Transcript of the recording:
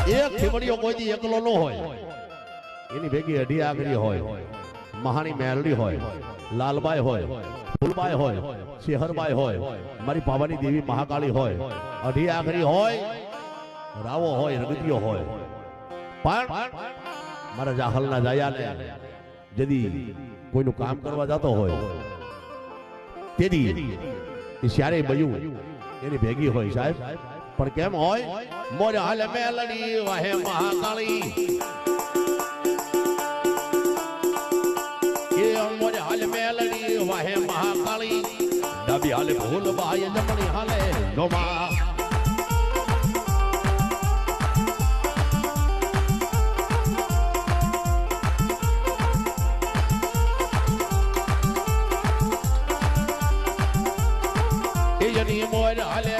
એક ખીમડીઓ કોઈ દી એકલો ન હોય, એની ભેગી અઢી આખરી હોય, મહાની મેલડી હોય, લાલબાઈ હોય, ફૂલબાઈ હોય, શેહરબાઈ હોય, મારી પાવાની દેવી મહાકાળી હોય, અઢી આખરી હોય, રાવો હોય, રગતીઓ હોય. પણ મારા જાહલના જાયાને જદી કોઈનું કામ કરવા જતો હોય તેદી એ શ્યારે બયું એની ભેગી હોય સાહેબ. પણ કેમ હોય? મોર હાલે મેલડી વાહે મહાકાળી, એ મોર હાલે મેલડી વાહે મહાકાળી, ડાબી હાલે ભૂલબાઈ, જમણી હાલે ગોમા. મોર હાલે